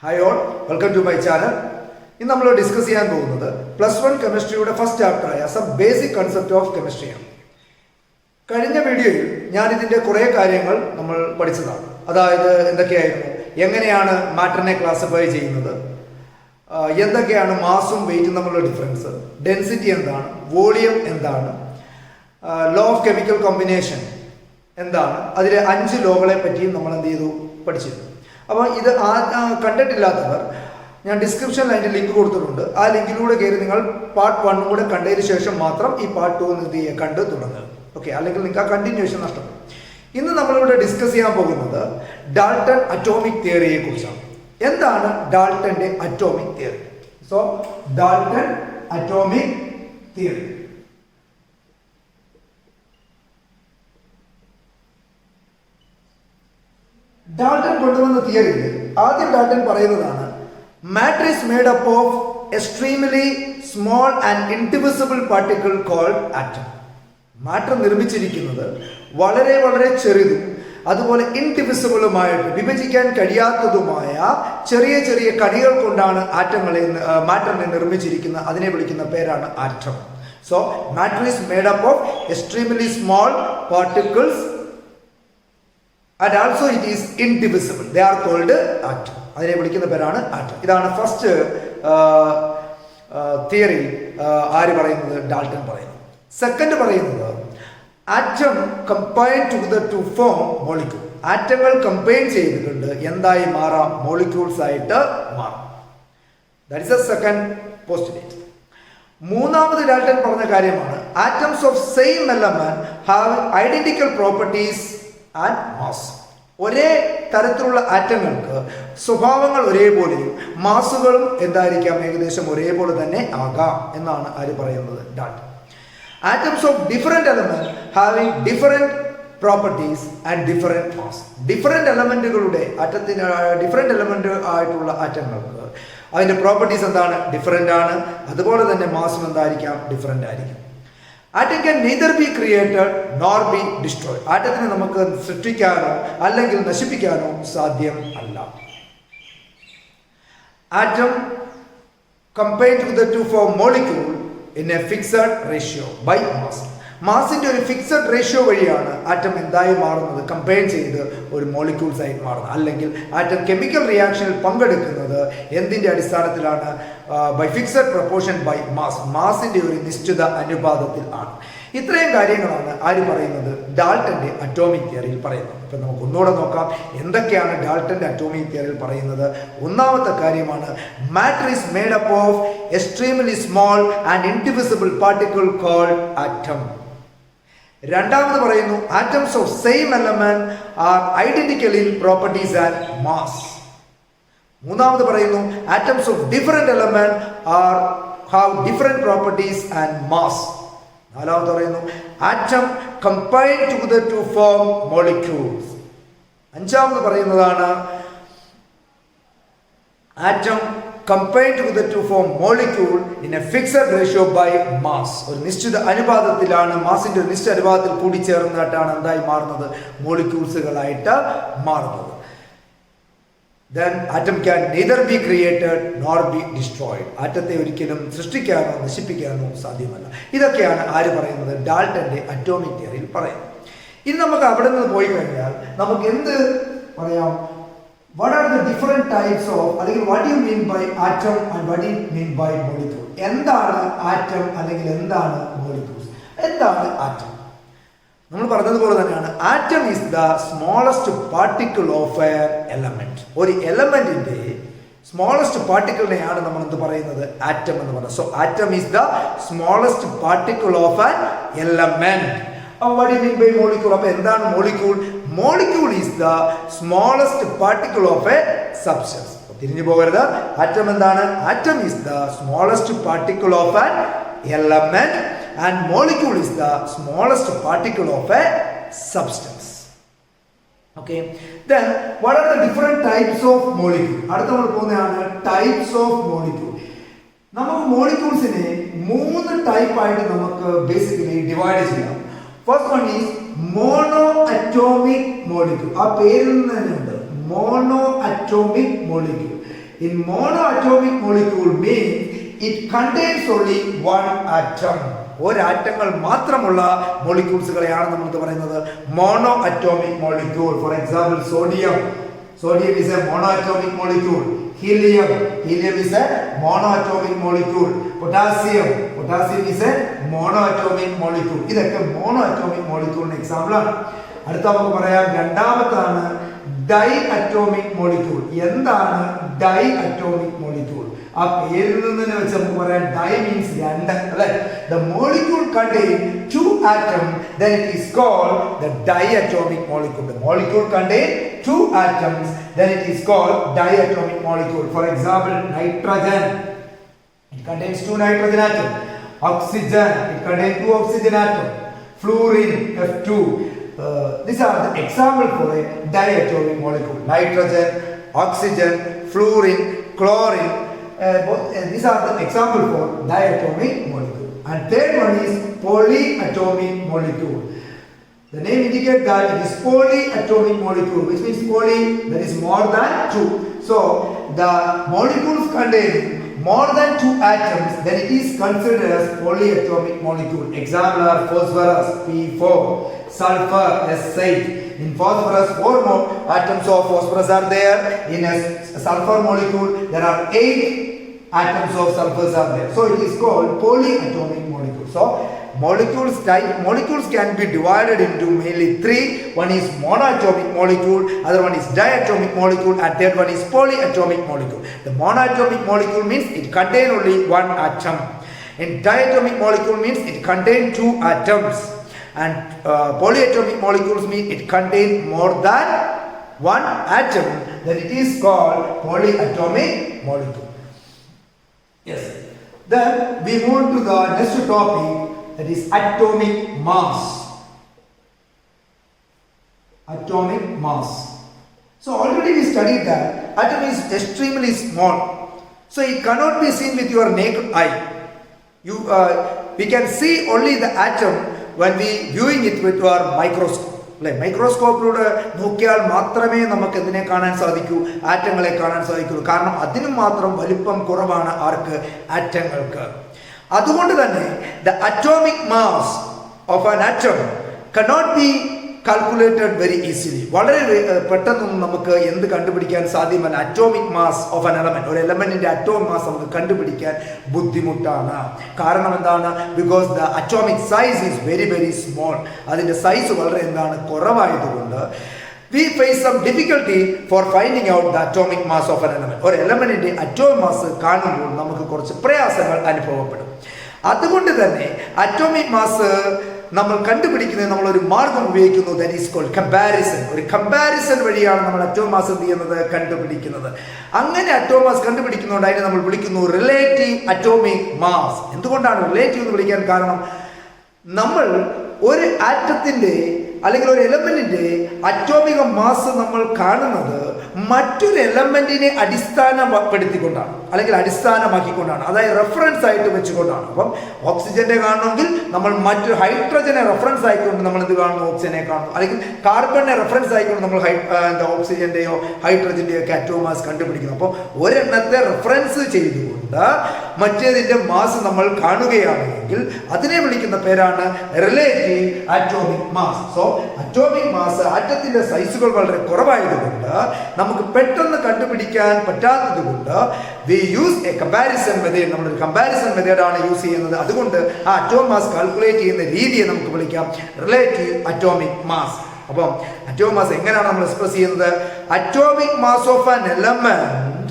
Hi all, welcome to my channel. In നമ്മൾ discuss ചെയ്യാൻ പോകുന്നത് +1 കെമിസ്ട്രിയുടെ ഫസ്റ്റ് ചാപ്റ്റർ ആയ some basic concept of chemistry ആണ്. കഴിഞ്ഞ വീഡിയോയിൽ ഞാൻ ഇതിന്റെ കുറേ കാര്യങ്ങൾ നമ്മൾ പഠിച്ചതാണ്. അതായത് എന്തൊക്കെയായിരുന്നു, എങ്ങനെയാണ് മാറ്ററിനെ ക്ലാസിഫൈ ചെയ്യുന്നത്, എന്തൊക്കെയാണ് മാസും വെയിറ്റും തമ്മിലുള്ള ഡിഫറൻസ്, ഡെൻസിറ്റി എന്താണ്, വോളിയം എന്താണ്, ലോ ഓഫ് കെമിക്കൽ കോമ്പിനേഷൻ എന്താണ്, അതിലെ 5 ലോകളെ പറ്റിയും നമ്മൾ എന്ത് ചെയ്തു പഠിച്ചിരുന്നു. അപ്പോൾ ഇത് കണ്ടിട്ടില്ലാത്തവർ ഞാൻ ഡിസ്ക്രിപ്ഷനിൽ അതിൻ്റെ ലിങ്ക് കൊടുത്തിട്ടുണ്ട്. ആ ലിങ്കിലൂടെ കയറി നിങ്ങൾ പാർട്ട് 1 കൂടെ കണ്ടതിന് ശേഷം മാത്രം ഈ പാർട്ട് 2 എന്ത് ചെയ്യുക, കണ്ട് തുടങ്ങുക. ഓക്കെ, അല്ലെങ്കിൽ നിങ്ങൾക്ക് ആ കണ്ടിന്യൂഷൻ നഷ്ടപ്പെടും. ഇന്ന് നമ്മളിവിടെ ഡിസ്കസ് ചെയ്യാൻ പോകുന്നത് ഡാൾട്ടൺ അറ്റോമിക് തിയറിയെ കുറിച്ചാണ്. എന്താണ് ഡാൾട്ടന്റെ atomic theory? So Dalton atomic theory. Dalton കൊണ്ടുവന്ന തിയറിയിൽ ആദ്യം ഡാൾട്ടൺ പറയുന്നതാണ് matter is made up of extremely small and indivisible particle called atom. Matter നിർമ്മിച്ചിരിക്കുന്നത് വളരെ വളരെ ചെറുതും അതുപോലെ ഇൻഡിവിസിബിളുമായിട്ട് വിഭജിക്കാൻ കഴിയാത്തതുമായ ചെറിയ ചെറിയ കണികൾ കൊണ്ടാണ് മാറ്ററിനെ നിർമ്മിച്ചിരിക്കുന്നത്. അതിനെ വിളിക്കുന്ന പേരാണ് atom. So matter is made up of extremely small particles and also it is indivisible. They are called atom. അതിനെ വിളിക്കുന്ന പേരാണ് ആറ്റം. ഇതാണ് ഫസ്റ്റ് തിയറി. ആര് പറയുന്നത്? ഡാൾട്ടൺ പറയുന്നത്. സെക്കൻഡ് പറയുന്നത് atom combine together to form molecule. ആറ്റങ്ങൾ കമ്പൈൻ ചെയ്തിട്ടുണ്ട് എന്തായി മാറാം? മോളിക്യൂൾസ് ആയിട്ട് മാറാം. That is a second postulate. മൂന്നാമത് ഡാൾട്ടൺ പറഞ്ഞ കാര്യമാണ് atoms of same element have identical properties and mass. ഒരേ തരത്തിലുള്ള ആറ്റങ്ങൾക്ക് സ്വഭാവങ്ങൾ ഒരേപോലെയും മാസുകളും എന്തായിരിക്കാം, ഏകദേശം ഒരേപോലെ തന്നെ ആകാം എന്നാണ് ആര് പറയുന്നത്? Dalton. Atoms of different element having different properties and different mass. Different എലമെന്റുകളുടെ ഡിഫറെന്റ് എലമെന്റ് ആയിട്ടുള്ള ആറ്റങ്ങൾക്ക് അതിന്റെ പ്രോപ്പർട്ടീസ് എന്താണ്? ഡിഫറെന്റ് ആണ്. അതുപോലെ തന്നെ മാസും എന്തായിരിക്കാം? ഡിഫറെന്റ് ആയിരിക്കും. Atom can neither be created nor be destroyed. ആറ്റത്തിനെ നമുക്ക് സൃഷ്ടിക്കാനോ അല്ലെങ്കിൽ നശിപ്പിക്കാനോ സാധ്യം അല്ല. Atom combine together to form molecule in a fixed ratio by mass. മാസിന്റെ ഒരു ഫിക്സഡ് റേഷ്യോ വഴിയാണ് ആറ്റം എന്തായി മാറുന്നത്? കമ്പൈൻ ചെയ്ത് ഒരു മോളിക്യൂൾസ് ആയി മാറുന്നത്. അല്ലെങ്കിൽ ആറ്റം കെമിക്കൽ റിയാക്ഷനിൽ പങ്കെടുക്കുന്നത് എന്തിന്റെ അടിസ്ഥാനത്തിലാണ്? By fixed proportion by mass. മാസിന്റെ ഒരു നിശ്ചിത അനുപാതത്തിൽ ആണ്. ഇത്രയും കാര്യങ്ങളാണ് ആര് പറയുന്നത്? ഡാൾട്ടന്റെ അറ്റോമിക് തിയറിയിൽ പറയുന്നത്. ഇപ്പൊ നമുക്ക് ഒന്നുകൂടെ നോക്കാം എന്തൊക്കെയാണ് ഡാൾട്ടന്റെ അറ്റോമിക് തിയറിയിൽ പറയുന്നത്. ഒന്നാമത്തെ കാര്യമാണ് matter is made up of extremely small and indivisible particle called atom. രണ്ടാമത് പറയുന്നു atoms of same element are identical in properties and mass. മൂന്നാമത് പറയുന്നു atoms of different element are have different properties and mass. നാലാമത് പറയുന്നു atom combine together to form molecules. അഞ്ചാമത് പറയുന്നതാണ് atom combine together to form molecule in a fixed ratio by mass. ഒരു നിശ്ചിത അനുപാതത്തിലാണ്, മാസിന്റെ ഒരു നിശ്ചിത അനുപാതത്തിൽ കൂടിച്ചേർന്നിട്ടാണ് എന്തായി മാറുന്നത്? മോളിക്യൂൾസുകളായിട്ട് മാറുന്നത്. Then atom can neither be created nor be destroyed. ആറ്റത്തെ ഒരിക്കലും സൃഷ്ടിക്കാനോ നശിപ്പിക്കാനോ സാധ്യമല്ല. ഇതൊക്കെയാണ് ആര് പറയുന്നത്? ഡാൾട്ടന്റെ അറ്റോമിക് തിയറിയിൽ പറയുന്നത്. ഇനി നമുക്ക് അവിടെ നിന്ന് പോയി കഴിഞ്ഞാൽ നമുക്ക് എന്ത് പറയാം? What are the different types of, അല്ലെങ്കിൽ what do you mean by atom and what do you mean by molecule? എന്താണ് ആറ്റം അല്ലെങ്കിൽ എന്താണ് മോളിക്യൂൾസ്? എന്താണ് ആറ്റം? നമ്മൾ പറഞ്ഞതുപോലെ തന്നെയാണ് atom is the smallest particle of A element. ഒരു എലമെന്റിന്റെ സ്മോളസ്റ്റ് പാർട്ടിക്കിളിനെയാണ് നമ്മൾ എന്ത് പറയുന്നത്? ആറ്റം എന്ന് പറയുന്നത്. So atom is the smallest particle of an element. What do you mean by molecule? അപ്പോൾ എന്താണ് molecule? Molecule is the smallest particle of A substance. തിരിഞ്ഞു പോകരുത്. ആറ്റം എന്താണ്? Atom is the smallest particle of an element and molecule is the smallest particle of a substance. Okay, then what are the different types of molecule? അടുത്ത നമ്മൾ പോകുന്നതാണ് types of molecule. നമുക്ക് മോളിക്യൂൾസിനെ 3 type ആയിട്ട് നമുക്ക് basically divide ചെയ്യാം. First one is mono atomic molecule. ആ പേരിൽ തന്നെ ഉണ്ട്, mono atomic molecule. In monoatomic molecule means it contains only one atom. ഒരാറ്റങ്ങൾ മാത്രമുള്ള മോളിക്യൂൾസുകളെയാണ് നമ്മൾ പറയുന്നത് mono atomic molecule. For example sodium is a monoatomic molecule. Helium is a monoatomic molecule. Potassium is a monoatomic molecule. ഇതൊക്കെ monoatomic molecule's example ആണ്. അടുത്ത നമുക്ക് പറയാം രണ്ടാമതാണ് ഡൈഅറ്റോമിക് molecule. എന്താണ് ഡൈഅറ്റോമിക് molecule? ആ പേരിൽ നിന്ന് തന്നെ വെച്ച് നമുക്ക് പറയാം ഡൈ മീൻസ് രണ്ട് അല്ലേ. The molecule contain two atoms, then it is called the diatomic molecule. The molecule contain two atoms, then it is called diatomic molecule. For example, nitrogen, it contains two nitrogen atoms. Oxygen, it contains two oxygen atoms. Fluorine, F2. These are the example for a diatomic molecule. Nitrogen, oxygen, fluorine, chlorine. These are the example for diatomic molecule. And third one is polyatomic molecule. The name indicates that it is polyatomic molecule, which means poly, that is more than two. So the molecules contain more than two atoms, then it is considered as polyatomic molecule. Example are phosphorus P4, sulfur S8. In phosphorus, four more atoms of phosphorus are there. In a sulfur molecule, there are 8 atoms of sulfur are there. So it is called polyatomic molecule. So molecules can be divided into mainly three. One is monoatomic molecule, other one is diatomic molecule, and third one is polyatomic molecule. The monoatomic molecule means it contains only one atom, and diatomic molecule means it contains two atoms, and polyatomic molecules mean it contains more than one atom. Then it is called polyatomic molecule. Yes. Then we move to the next topic, that is atomic mass. Atomic mass. So already we studied that atom is extremely small, so it cannot be seen with your naked eye. We can see only the atom when we viewing it with our microscope. മൈക്രോസ്കോപ്പിലൂടെ നോക്കിയാൽ മാത്രമേ നമുക്ക് ഇതിനെ കാണാൻ സാധിക്കൂ, ആറ്റങ്ങളെ കാണാൻ സാധിക്കൂ. കാരണം അതിന് മാത്രം വലിപ്പം കുറവാണ് ആർക്ക്? ആറ്റങ്ങൾക്ക്. അതുകൊണ്ട് തന്നെ the atomic mass of an atom cannot be calculated very easily. വളരെ പെട്ടെന്നൊന്നും നമുക്ക് എന്ത് കണ്ടുപിടിക്കാൻ സാധ്യമല്ല. Atomic mass of an element, ഒരു എലമെന്റിന്റെ അറ്റോമിക് മാസ് നമുക്ക് കണ്ടുപിടിക്കാൻ ബുദ്ധിമുട്ടാണ്. കാരണം എന്താണ്? Because the atomic size is very very small. അതിന്റെ സൈസ് വളരെ എന്താണ് കുറവായതുകൊണ്ട് we face some difficulty for finding out the atomic mass of an element. ഒരു എലമെന്റിന്റെ അറ്റോമിക് മാസ് കാണുമ്പോൾ നമുക്ക് കുറച്ച് പ്രയാസങ്ങൾ അനുഭവപ്പെടും. അതുകൊണ്ട് തന്നെ അറ്റോമിക് മാസ് നമ്മൾ കണ്ടുപിടിക്കുന്നത് നമ്മളൊരു മാർഗം ഉപയോഗിക്കുന്നു, ദാറ്റ് ഈസ് കോൾഡ് കമ്പാരിസൺ. ഒരു കമ്പാരിസൺ വഴിയാണ് നമ്മൾ അറ്റോമിക് മാസ് എന്ത് ചെയ്യുന്നത്? കണ്ടുപിടിക്കുന്നത്. അങ്ങനെ അറ്റോമിക് മാസ് കണ്ടുപിടിക്കുന്നതുകൊണ്ട് അതിനെ നമ്മൾ വിളിക്കുന്നു റിലേറ്റീവ് അറ്റോമിക് മാസ്. എന്തുകൊണ്ടാണ് റിലേറ്റീവ് എന്ന് വിളിക്കാൻ കാരണം? നമ്മൾ ഒരു ആറ്റത്തിന്റെ അല്ലെങ്കിൽ ഒരു എലമെന്റിന്റെ അറ്റോമിക മാസ് നമ്മൾ കാണുന്നത് മറ്റൊരു എലമെന്റിനെ അടിസ്ഥാനപ്പെടുത്തിക്കൊണ്ടാണ് അല്ലെങ്കിൽ അടിസ്ഥാനമാക്കിക്കൊണ്ടാണ്, അതായത് റെഫറൻസ് ആയിട്ട് വെച്ചുകൊണ്ടാണ്. അപ്പം ഓക്സിജന്റെ കാണണമെങ്കിൽ നമ്മൾ മറ്റൊരു ഹൈഡ്രജനെ റെഫറൻസ് ആയിക്കൊണ്ട് നമ്മൾ എന്ത് കാണുന്നു? ഓക്സിജനെ കാണുന്നു. അല്ലെങ്കിൽ കാർബണിനെ റെഫറൻസ് ആയിക്കൊണ്ട് നമ്മൾ ഓക്സിജന്റെയോ ഹൈഡ്രജന്റെയോ ഒക്കെ അറ്റോമിക് മാസ് കണ്ടുപിടിക്കുന്നു. അപ്പോൾ ഒരെണ്ണത്തെ റെഫറൻസ് ചെയ്തുകൊണ്ട് മറ്റേതിന്റെ മാസ് നമ്മൾ കാണുകയാണെങ്കിൽ അതിനെ വിളിക്കുന്ന പേരാണ് relative atomic mass. So atomic mass ആറ്റത്തിന്റെ സൈസുകൾ വളരെ കുറവായതുകൊണ്ട് നമുക്ക് പെട്ടെന്ന് കണ്ടുപിടിക്കാൻ പറ്റാത്തത് കൊണ്ട് we use a comparison method. നമ്മളൊരു കമ്പാരിസൺ മെത്തേഡാണ് യൂസ് ചെയ്യുന്നത്. അതുകൊണ്ട് ആ അറ്റോമിക് മാസ് കാൽക്കുലേറ്റ് ചെയ്യുന്ന രീതിയെ നമുക്ക് വിളിക്കാം റിലേറ്റീവ് അറ്റോമിക് മാസ്. അപ്പം അറ്റോമിക് മാസ് എങ്ങനെയാണ് നമ്മൾ എക്സ്പ്രസ് ചെയ്യുന്നത്? Atomic mass of an element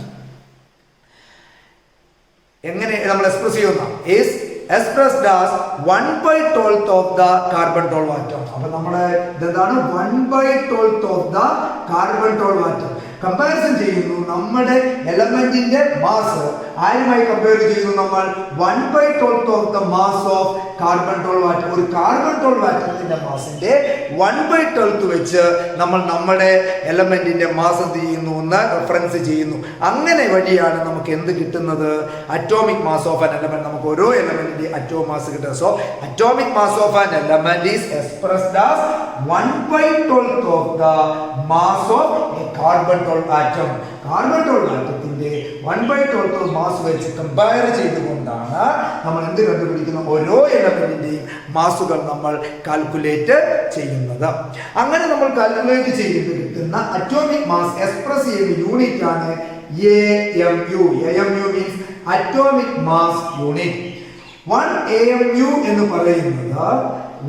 എങ്ങനെ നമ്മൾ എക്സ്പ്രസ് ചെയ്യുന്ന is expressed as 1/12 of the carbon 12 atom. അപ്പോൾ നമ്മുടെ ഇതാണ് 1/12 of the carbon 12 atom. Comparison ചെയ്യുന്നു നമ്മുടെ എലമെന്റിന്റെ മാസ് ആരുമായി കമ്പയർ ചെയ്യുന്നു? നമ്മൾ 1/12 of the mass of carbon 12 atom. ഒരു കാർബൺ 12 ആറ്റത്തിന്റെ മാസിന്റെ 1/12 വെച്ച് നമ്മൾ നമ്മുടെ എലമെന്റിന്റെ മാസ് എന്ത് ചെയ്യുന്നു എന്ന് റെഫറൻസ് ചെയ്യുന്നു. അങ്ങനെ വഴിയാണ് നമുക്ക് എന്ത് കിട്ടുന്നത്? Atomic mass of an element. നമുക്ക് ഓരോ എലമെന്റിന്റെ അറ്റോമിക് മാസ് കിട്ടുന്നത്. So atomic mass of an element is expressed as 1/12 of the mass of a carbon 12 atom. Carbon 12 ആറ്റത്തിന്റെ 1/12 mass വെച്ച് കമ്പയർ ചെയ്തുകൊണ്ടാണ് നമ്മൾ എന്ത് കണ്ടുപിടിക്കുന്ന ഓരോ എലമെന്റിന്റെയും മാസുകൾ നമ്മൾ കാൽക്കുലേറ്റ് ചെയ്യുന്നത്. അങ്ങനെ നമ്മൾ കാൽക്കുലേറ്റ് ചെയ്ത് കിട്ടുന്ന അറ്റോമിക് മാസ് എക്സ്പ്രസ് ചെയ്യുന്ന യൂണിറ്റ് ആണ് AMU. AMU means atomic mass unit. 1 AMU എന്ന് പറയുന്നത്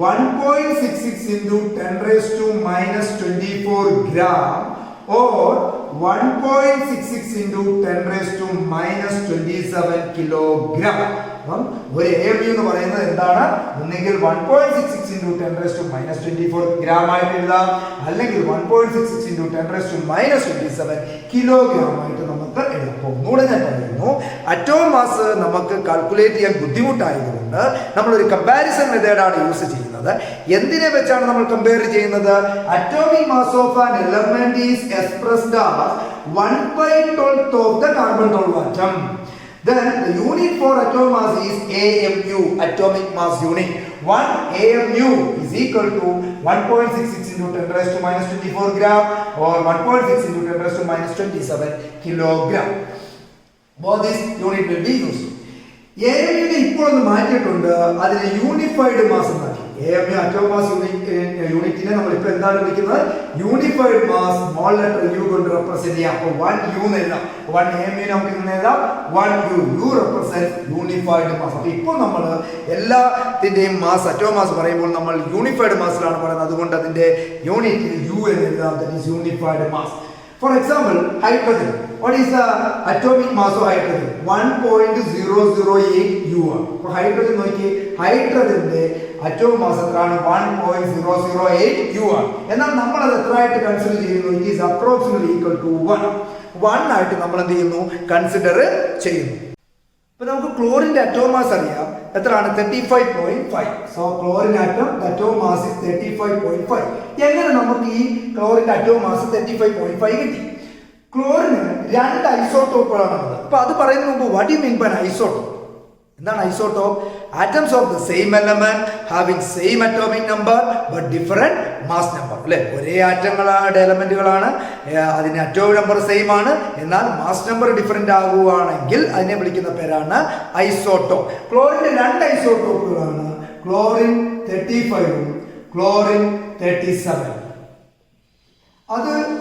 1.66 into 10 raised to minus 24 gram or 1.66 into 10 raised to minus 27 kilogram. ഒരു AMU എന്ന് പറയുന്നത് എന്താണ്? ഒന്നെങ്കിൽ 1.66 into 10 raised to minus 24 gram ആയിട്ട് എഴുതാം, അല്ലെങ്കിൽ 1.66 into 10 raised to minus 27 kilogram ആയിട്ട് നമുക്ക് എഴുതാം. ഒന്നുകൂടെ ഞാൻ പറയുന്നു, അറ്റോം മാസ് നമുക്ക് കാൽക്കുലേറ്റ് ചെയ്യാൻ ബുദ്ധിമുട്ടായതുകൊണ്ട് നമ്മളൊരു കമ്പാരിസൺ മെത്തേഡാണ് യൂസ് ചെയ്യുന്നത്. എന്തിനെ വെച്ചാണ് നമ്മൾ കമ്പയർ ചെയ്യുന്നത്? Atomic mass of an element is expressed as 1/12 of the carbon 12 atom. Then the unit for atom mass is AMU, atomic mass unit. 1 AMU is equal to 1.66 into 10 raised to minus 24 gram or 1.6 into 10 raised to minus 27 kilogram. Both this unit will be used. AMU ഇപ്പോൾ ഒന്ന് മാറ്റിയിട്ടുണ്ട്, അതിനെ unified mass എന്നാക്കി. AMU atom mass യൂണിറ്റിനെ നമ്മൾ ഇപ്പോൾ എന്താണ് വിളിക്കുന്നത്? Unified mass small letter U കൊണ്ട് റെപ്രസെന്റ് ചെയ്യാം. അപ്പോൾ 1U എന്ന് എഴുതാം. 1 AMU നമുക്ക് ഇങ്ങനെ എഴുതാം, 1U. U represents unified mass. അപ്പോൾ ഇപ്പോൾ നമ്മൾ എല്ലാത്തിന്റെയും മാസ് അറ്റോം മാസ് പറയുമ്പോൾ നമ്മൾ യൂണിഫൈഡ് മാസിലാണ് പറയുന്നത്. അതുകൊണ്ട് അതിന്റെ യൂണിറ്റ് U എന്ന് എഴുതാം. That is unified mass. For example, hydrogen. What is the atomic mass of hydrogen? 1.008 U. അപ്പോൾ ഹൈഡ്രജൻ നോക്കി, ഹൈഡ്രജന്റെ അറ്റോമിക് മാസ് എത്രയാണ്? 1.008 U ആണ്. എന്നാൽ നമ്മൾ അത് എത്ര ആയിട്ട് കൺസിഡർ ചെയ്യുന്നു? It is approximately equal to 1 ആയിട്ട് നമ്മൾ എന്ത് ചെയ്യുന്നു? കൺസിഡർ ചെയ്യുന്നു. ഇപ്പൊ നമുക്ക് ക്ലോറിന്റെ അറ്റോമിക് മാസ് അറിയാം, എത്രയാണ്? 35.5. So chlorine atom atomic mass 35.5. എങ്ങനെ നമുക്ക് ഈ ക്ലോറിന്റെ അറ്റോമിക് മാസ് 35.5 കിട്ടി? ക്ലോറിന് 2 ഐസോട്ടോപ്പുകളാണ് ഉള്ളത്. അപ്പൊ അത് പറയുന്നതിന് മുമ്പ് what you mean by isotope? എന്താണ് isotope? Atoms of the same element having same atomic number but different mass number. അല്ലെ, ഒരേ ആറ്റങ്ങളുടെ എലമെന്റുകളാണ്, അതിന്റെ അറ്റോമിക് നമ്പർ സെയിം ആണ്, എന്നാൽ മാസ് നമ്പർ ഡിഫറെന്റ് ആകുകയാണെങ്കിൽ അതിനെ വിളിക്കുന്ന പേരാണ് ഐസോട്ടോപ്പ്. ക്ലോറിന്റെ 2 ഐസോട്ടോപ്പുകളാണ്, ക്ലോറിൻ 35ഉം ക്ലോറിൻ 37.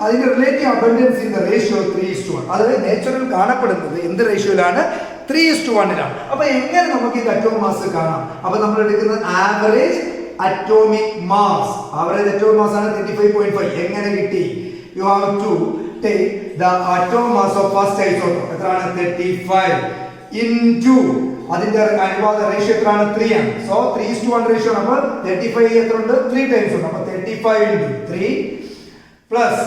അതിന്റെ relative abundance in the ratio 3:1. അത് നേച്ചറിൽ കാണപ്പെടുന്നത് എന്ത് റേഷ്യോയിലാണ്? 3:1. അപ്പൊ എങ്ങനെ നമുക്ക് ഈ അറ്റോമിക് മാസ് കാണാം? അപ്പൊ നമ്മൾ എടുക്കുന്നത് average atomic mass. Average atomic mass ആണ് 35.5. എങ്ങനെ കിട്ടി? You have to take the atomic mass of first isotope. എത്രയാണ്? 35 ഇൻടു അതിന്റെ അനുപാത റേഷ്യോ എത്രയാണ്? 3 ആണ്. So 3:1 ratio. അപ്പോൾ 35 എത്ര ഉണ്ട്? 3 ടൈംസ് ഉണ്ട്. അപ്പൊ 35 ഇൻടു 3 പ്ലസ്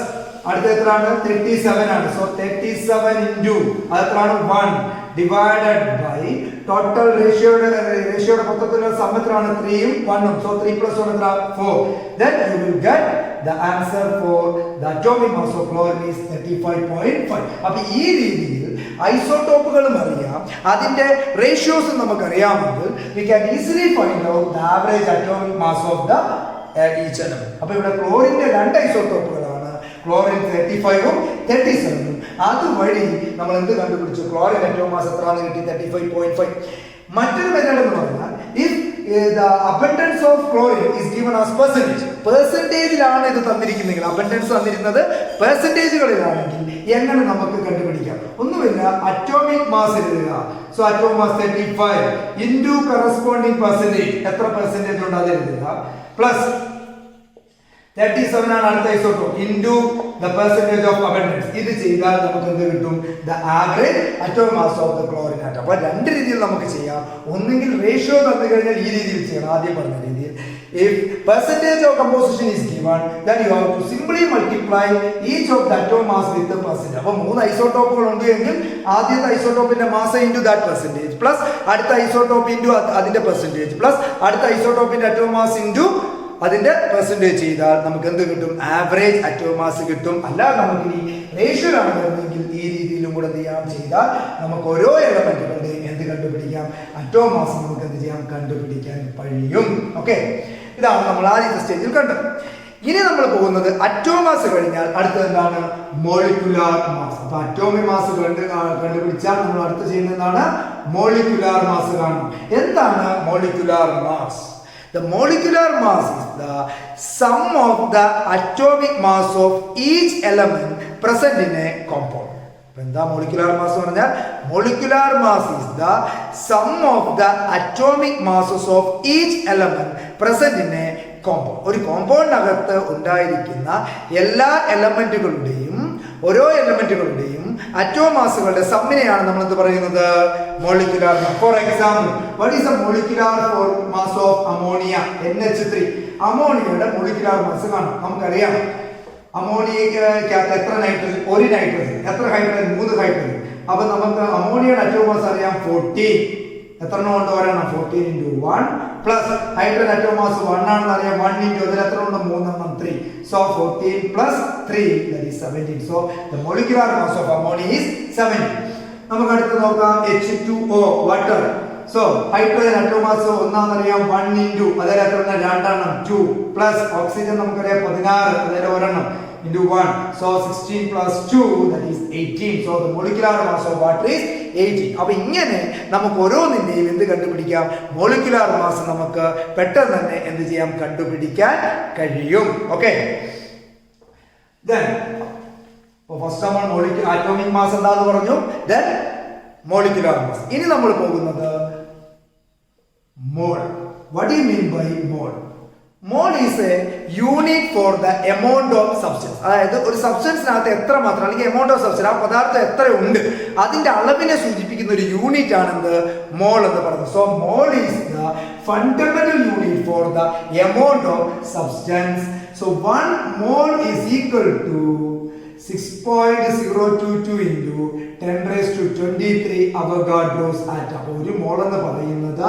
അടുത്ത എത്രയാണ്? 37 ആണ്. സോ 37 ഇൻടു അത് എത്രയാണ്? 1 ഡിവൈഡഡ് ബൈ ടോട്ടൽ റേഷ്യോയുടെ മൊത്തത്തിലുള്ള സം എത്രയാണ്? 3ഉം 1ഉം. സോ 3 + 1 എത്ര? 4. Then you will get the answer for the atomic mass of chlorine is 35.5. അപ്പോൾ ഈ രീതിയിൽ ഐസോട്ടോപ്പുകളും അറിയാം, അതിന്റെ റേഷ്യോസും നമുക്ക് അറിയാമെങ്കിൽ we can easily find out the average atomic mass of the each element. അപ്പോൾ ഇവിടെ ക്ലോറിന്റെ 2 ഐസോട്ടോപ്പുകളാണ്, ക്ലോറിൻ 35ഉം 37ഉം. അതുവഴി നമ്മൾ എന്ത് കണ്ടുപിടിച്ചു? ക്ലോറിൻ അറ്റോമിക് മാസ് എത്രയാണ് കിട്ടി? 35.5. മറ്റൊരു മെത്തേഡ് എന്ന് പറഞ്ഞാൽ if the abundance of chlorine is given as പെർസെന്റേജിലാണ് ഇത് തന്നിരിക്കുന്നത്, അബണ്ടൻസ് തന്നിരുന്നത് പെർസെന്റേജുകളിലാണെങ്കിൽ എങ്ങനെ നമുക്ക് കണ്ടുപിടിക്കാം? ഒന്നുമില്ല, അറ്റോമിക് മാസ് എഴുതുക. So atomic mass 35 into corresponding percentage, എത്ര പെർസെന്റേജ് ഉണ്ട് അത് എഴുതുക, പ്ലസ് 37 ആണ് അടുത്ത isotope into the percentage of abundance. ഇത് ചെയ്താൽ നമുക്ക് എന്ത് കിട്ടും? The average atomic mass of the chlorine atom. അപ്പോൾ 2 രീതിയിൽ നമുക്ക് ചെയ്യാം. ഒന്നുകിൽ റേഷ്യോ തന്നു കഴിഞ്ഞാൽ ഈ രീതിയിൽ ചെയ്യണം, ആദ്യം പറഞ്ഞ രീതിയിൽ. If percentage of composition is given, then you have to simply multiply each of the atom mass with the percentage. അപ്പോൾ 3 ഐസോട്ടോപ്പുകൾ ഉണ്ട് എങ്കിൽ ആദ്യത്തെ ഐസോട്ടോപ്പിന്റെ mass into that percentage plus അടുത്ത ഐസോട്ടോപ്പ് ഇൻടു അതിന്റെ പെർസെന്റേജ് പ്ലസ് അടുത്ത ഐസോട്ടോപ്പിന്റെ അറ്റോം മാസ് ഇൻടു അതിന്റെ പെർസെന്റേജ് ചെയ്താൽ നമുക്ക് എന്ത് കിട്ടും? ആവറേജ് അറ്റോമിക് മാസ് കിട്ടും. അല്ലാതെ നമുക്ക് ഈ റേഷ്യോയിലാണ് വരുന്നതെങ്കിൽ ഈ രീതിയിലും കൂടെ എന്ത് ചെയ്യാം ചെയ്താൽ നമുക്ക് ഓരോ എലമെന്റുകളുടെയും എന്ത് കണ്ടുപിടിക്കാം? അറ്റോമിക് മാസ് നമുക്ക് എന്ത് ചെയ്യാം? കണ്ടുപിടിക്കാൻ കഴിയും. ഓക്കെ, ഇതാണ് നമ്മൾ ആദ്യത്തെ സ്റ്റേജിൽ കണ്ടത്. ഇനി നമ്മൾ പോകുന്നത് അറ്റോമിക് മാസ് കഴിഞ്ഞാൽ അടുത്തത് എന്താണ്? Molecular mass. അപ്പൊ അറ്റോമിക് മാസ് കണ്ടുപിടിച്ചാൽ നമ്മൾ അടുത്ത് ചെയ്യുന്നത് എന്താണ്? മോളിക്കുലാർ മാസ് കാണണം. എന്താണ് molecular mass? The molecular mass is the sum of the atomic mass of each element present in a compound. എന്താ മോളിക്കുലാർ മാസ് എന്ന് പറഞ്ഞാൽ? Molecular mass is the sum of the atomic masses of each element present in A compound. ഒരു കോമ്പൗണ്ടിനകത്ത് ഉണ്ടായിരിക്കുന്ന എല്ലാ എലമെന്റുകളുടെയും ഓരോ എലമെന്റുകളുടെയും അറ്റോമാസുകളുടെ സമ്മിനെയാണ് നമ്മൾ എന്ത് പറയുന്നത്? Molecular mass. For example, what is the molecular mass of ammonia? NH3. അമോണിയയുടെ മോളിക്കുലാർ മാസ് കാണാം. നമുക്കറിയാം അമോണിയക്കകത്ത് എത്ര നൈട്രജൻ? ഒരു നൈട്രജൻ. എത്ര ഹൈഡ്രജൻ? 3 ഹൈഡ്രജൻ. അപ്പൊ നമുക്ക് അമോണിയയുടെ അറ്റോമിക് മാസ് അറിയാം 14. എത്ര കൊണ്ട് വരണം? 14 into 1 plus hydrogen atomic mass 1 ആണെന്ന് അറിയാം. 1 into അതിൽ എത്ര ഉണ്ട്? 3 3. So 14 plus 3 that is 17. So the molecular mass of ammonia is 17. നമുക്ക് അടുത്ത് നോക്കാം H2O water. So hydrogen atomic mass 1 ആണെന്നറിയാം. 1 into അതിൽ എത്ര ഉണ്ട്? 2 2 പ്ലസ് ഓക്സിജൻ നമുക്കറിയാം 16 അതിൽ ഒരെണ്ണം into 1. So 16 plus 2 that is 18. So the molecular mass of water is 18. അപ്പോൾ ഇങ്ങനെ നമുക്ക് ഓരോന്നിന്റെയും എന്ത് കണ്ടുപിടിക്കാം? മോളിക്കുലാർ മാസ് നമുക്ക് പെട്ടെന്ന് തന്നെ എന്ത് ചെയ്യാം? കണ്ടുപിടിക്കാൻ കഴിയും. ഓക്കെ, then ഫസ്റ്റ് നമ്മൾ ആറ്റോമിക് മാസ് എന്താന്ന് പറഞ്ഞു. then molecular mass. ഇനി നമ്മൾ പോകുന്നത് mole. what do you mean by mole? Mole is a unit for the amount of substance. അതായത് ഒരു സബ്സ്റ്റൻസിനകത്ത് എത്ര മാത്രം അല്ലെങ്കിൽ എമൗണ്ട് ഓഫ് സബ്സ്റ്റൻസ്, ആ പദാർത്ഥം എത്ര ഉണ്ട് അതിന്റെ അളവിനെ സൂചിപ്പിക്കുന്ന ഒരു യൂണിറ്റ് ആണ് എന്ത്? മോൾ എന്ന് പറയുന്നത്. So mole is the fundamental unit for the amount of substance. So 1 mole is equal to 6.022 into 10 raised to 23 Avogadro's atom. അപ്പോൾ ഒരു മോൾ എന്ന് പറയുന്നത്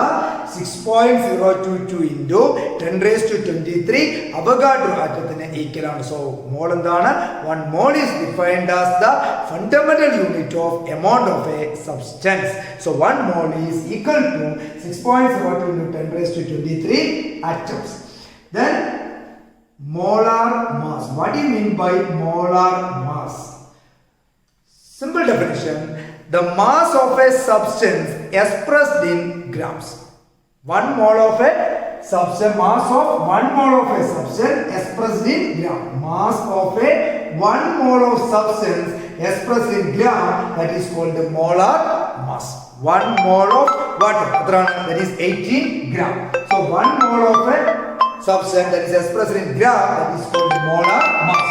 6.022 into 10 raised to 23 Avogadro ആറ്റത്തിന് equal ആണ്. സോ മോൾ എന്താണ്? 1 മോൾ is defined as the fundamental unit of amount of a substance. So 1 mole is equal to 6.02 into 10 raised to 23 atoms. Then molar mass. What do you mean by molar mass? Simple definition: the mass of a substance expressed in grams. 1 mole of a substance, mass of 1 mole of a substance expressed in gram. Mass of a 1 mole of substance expressed in gram, that is called the molar mass. 1 mole of water, that is 18 gram. So 1 mole of a substance that is expressed in gram, that is called molar mass.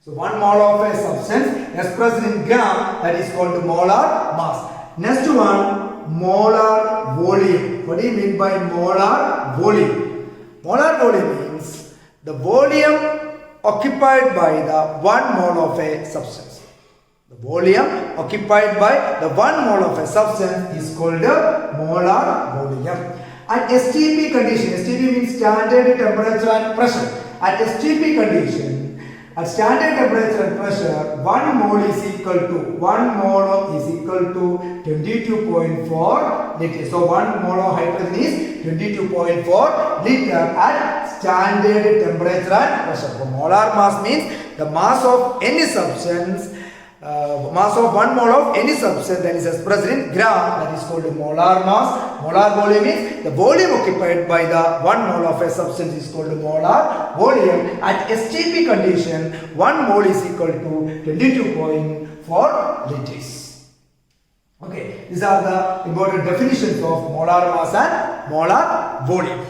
So 1 mole of a substance expressed in gram, that is called molar mass. Next one, molar volume. What do you mean by molar volume? Molar volume means the volume occupied by the 1 mole of a substance. The volume occupied by the 1 mole of a substance is called molar volume. At STP condition, STP means standard temperature and pressure. At STP condition, at standard temperature and pressure, 1 mole is equal to 22.4 liters. So 1 mole of hydrogen is 22.4 liter at standard temperature and pressure. So molar mass means the mass of any substance, mass of 1 mole of any substance that is expressed in gram, that is called molar mass. Molar volume is the volume occupied by the 1 mole of a substance is called molar volume. At STP condition, 1 mole is equal to 22.4 liters. Okay, these are the important definitions of molar mass and molar volume.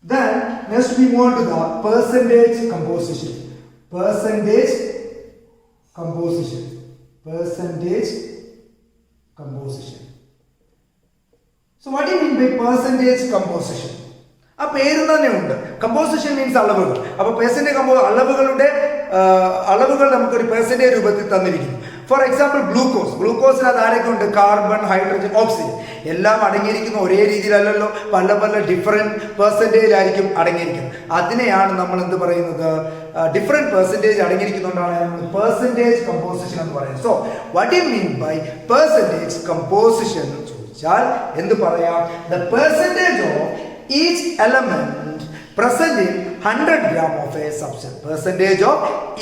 Then next we move on to the percentage composition. Percentage composition. So what do you mean by percentage composition? ആ പേര് തന്നെ ഉണ്ട്. Composition means അളവുകൾ. അപ്പോൾ percentage അളവുകൾ നമുക്കൊരു percentage രൂപത്തിൽ തന്നിരിക്കുന്നു. ഫോർ എക്സാമ്പിൾ ഗ്ലൂക്കോസിനകത്ത് ആരൊക്കെ ഉണ്ട്? കാർബൺ, ഹൈഡ്രജൻ, ഓക്സിജൻ എല്ലാം അടങ്ങിയിരിക്കുന്ന ഒരേ രീതിയിലല്ലല്ലോ, പല പല ഡിഫറെൻറ്റ് പെർസെൻറ്റേജിലായിരിക്കും അടങ്ങിയിരിക്കുന്നത്. അതിനെയാണ് നമ്മൾ എന്ത് പറയുന്നത്? ഡിഫറെൻറ്റ് പെർസെൻറ്റേജ് അടങ്ങിയിരിക്കുന്നതുകൊണ്ടാണ് നമ്മൾ പെർസെൻറ്റേജ് കമ്പോസിഷൻ എന്ന് പറയുന്നത്. So what you mean by percentage composition എന്ന് ചോദിച്ചാൽ എന്ത് പറയാം? The percentage of each element present in 100 gram of a substance. Percentage of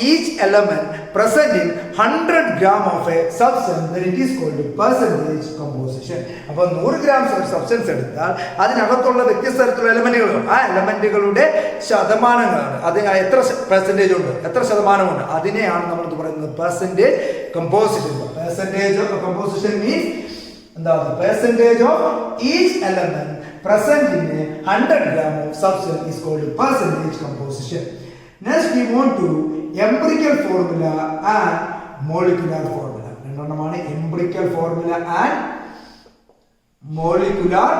each element present in 100 gram of a substance, then it is called percentage composition. അപ്പോൾ 100 grams of substance എടുത്താൽ അതിനകത്തുള്ള വ്യത്യസ്ത തരത്തിലുള്ള എലമെന്റുകളുണ്ട്. ആ എലമെന്റുകളുടെ ശതമാനങ്ങളാണ്, അത് എത്ര പെർസെൻറ്റേജ് ഉണ്ട്, എത്ര ശതമാനമുണ്ട്, അതിനെയാണ് നമ്മൾ എന്ത് പറയുന്നത്? Percentage composition. Percentage of composition means എന്താണ്? Percentage of each element present in a 100 gram of substance is called percentage composition. Next we want to empirical formula and molecular formula. രണ്ടെണ്ണമാണ് empirical formula and molecular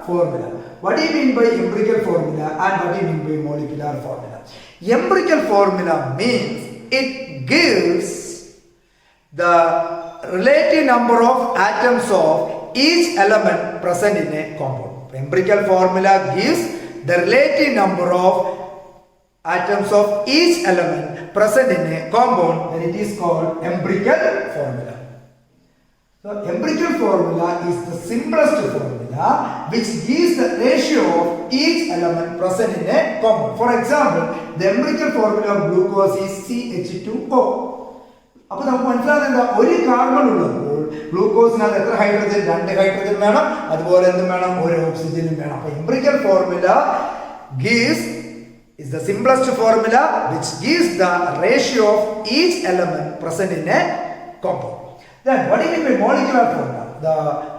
formula. What do you mean by empirical formula and what do you mean by molecular formula? Empirical formula means it gives the relative number of atoms of each element present in a compound. Empirical formula gives the relative number of atoms of each element present in a compound, and it is called empirical formula. So empirical formula is the simplest formula which gives the ratio of each element present in a compound. For example, the empirical formula of glucose is CH2O. അപ്പോൾ നമുക്ക് മനസ്സിലാകുന്നത് എന്താ? ഒരു carbon ഉള്ളപ്പോൾ ഗ്ലൂക്കോസിനകത്ത് എത്ര hydrogen? 2 hydrogen വേണം, അതുപോലെ എന്തും വേണം? ഒരു ഓക്സിജനും വേണം. അപ്പോൾ empirical formula is the simplest formula which gives the ratio of each element present in a compound. Then what do you mean by molecular formula? The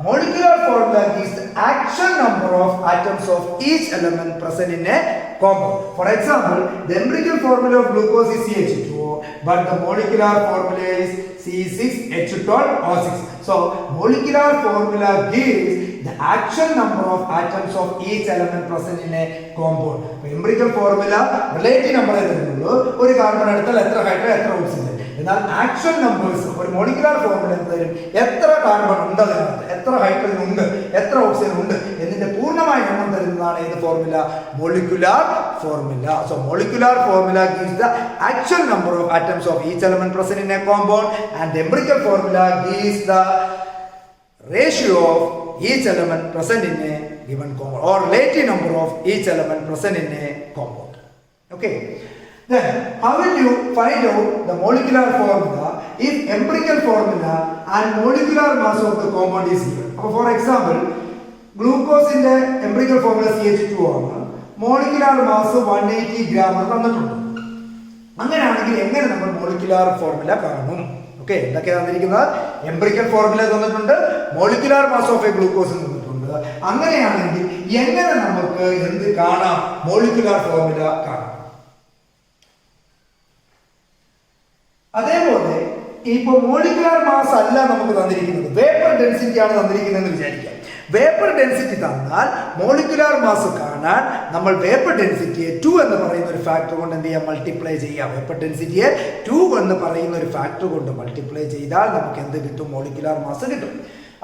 molecular formula gives the actual number of atoms of each element present in a compound. For example, the empirical formula of glucose is CH2O, but the molecular formula is C6H12O6. So molecular formula gives the actual number of atoms of each element present in a compound. Empirical formula relative number തരുന്നുള്ളൂ. ഒരു carbon എടുത്താൽ എത്ര hydrogen, എത്ര oxygen. എന്നാൽ actual numbers ഒരു molecular formula തരും. എത്ര carbon ഉണ്ട് അതിനകത്ത്, എത്ര ഹൈഡ്രജൻ ഉണ്ട്, എത്ര ഓക്സിജൻ ഉണ്ട് എന്നതിന്റെ പൂർണ്ണമായ എണ്ണം തരുന്നതാണ് ഏത് formula? Molecular formula. So molecular formula gives the actual number of atoms of each element present in a compound, and the empirical formula gives the ratio of each element present in a given compound, or relative number of each element present in a compound. Okay. Then how will you find out the molecular formula if empirical formula and molecular mass of the compound is given? For example, glucose in the empirical formula CH2O ആണ്, molecular mass 180 gram തന്നിട്ടുണ്ട്. അങ്ങനെയാണെങ്കിൽ എങ്ങനെ നമ്മൾ molecular formula കാണും? Okay, എന്തൊക്കെയാണ് തന്നിരിക്കുന്നത്? Empirical formula തന്നിട്ടുണ്ട്, molecular mass of A glucose തന്നിട്ടുണ്ട്. അങ്ങനെയാണെങ്കിൽ എങ്ങനെ നമുക്ക് എന്ത് കാണാം? മോളിക്കുലാർ ഫോർമുല കാണാം. അതേപോലെ ഇപ്പൊ മോളിക്കുലാർ മാസ് അല്ല നമുക്ക് തന്നിരിക്കുന്നത്, വേപ്പർ ഡെൻസിറ്റി ആണ് തന്നിരിക്കുന്നതെന്ന് വിചാരിക്കാം. വേപ്പർ ഡെൻസിറ്റി തന്നാൽ മോളിക്കുലാർ മാസ് കാണാൻ നമ്മൾ വേപ്പർ ഡെൻസിറ്റിയെ 2 എന്ന് പറയുന്ന ഒരു ഫാക്ടർ കൊണ്ട് എന്ത് ചെയ്യാം? മൾട്ടിപ്ലൈ ചെയ്യാം. വേപ്പർ ഡെൻസിറ്റിയെ 2 എന്ന് പറയുന്ന ഒരു ഫാക്ടർ കൊണ്ട് മൾട്ടിപ്ലൈ ചെയ്താൽ നമുക്ക് എന്ത് കിട്ടും? മോളിക്കുലാർ മാസ് കിട്ടും.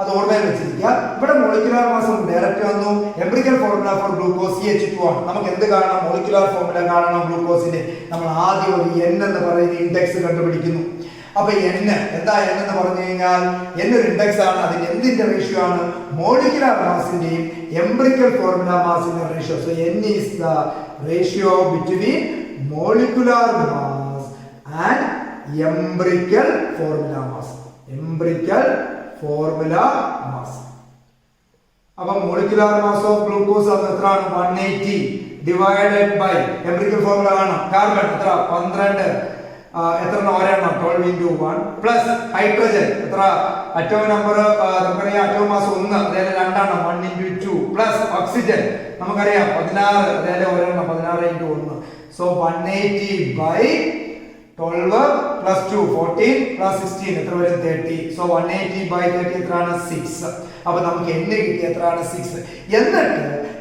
അത് ഓർമ്മയിൽ വെച്ചിരിക്കുക. ഇവിടെ മോളിക്കുലാർ മാസ് ഡയറക്റ്റ് വന്നു. Empirical formula for glucose CH2 ആണ്. നമുക്ക് എന്ത് കാണണം? മോളിക്കുലാർ ഫോർമുല കാണണം ഗ്ലൂക്കോസിന്റെ. നമ്മൾ ആദ്യം ഒരു N എന്ന് പറയുന്ന ഇൻഡെക്സ് കണ്ടുപിടിക്കുന്നു. അപ്പൊ N എന്താ? N എന്ന് പറഞ്ഞു കഴിഞ്ഞാൽ N ഒരു ഇൻഡെക്സ് ആണ്. അതിന് എന്തിന്റെ റേഷ്യോ ആണ്? മോളിക്കുലാർ മാസിന്റെയും എംപിറിക്കൽ ഫോർമുല മാസിന്റെ ratio. So N is the ratio between molecular mass and empirical formula mass. Empirical formula mass. അപ്പൊ മോളിക്കുലാർ മാസ് ഓഫ് ഗ്ലൂക്കോസ് അത് എത്രയാണ്? 180 ഡിവൈഡഡ് ബൈ എംപിറിക്കൽ ഫോർമുല കാണാം. കാർബൺ എത്ര? 12. എത്ര? ഒരെണ്ണം 12 into 1 പ്ലസ് ഹൈഡ്രജൻ എത്ര? അറ്റോം നമ്പർ നമുക്കറിയാം, അറ്റോം മാസ് 1, അതായത് 2 1 into 2 പ്ലസ് ഓക്സിജൻ നമുക്കറിയാം 16, അതായത് ഒരെണ്ണം 16 into 1. So 180 by 12 plus 2 14 plus 16 എത്ര വരും? 30. സോ 180 by 30 എത്രയാണ്? 6. അപ്പൊ നമുക്ക് N കിട്ടി എത്രയാണ്? 6. എന്നിട്ട്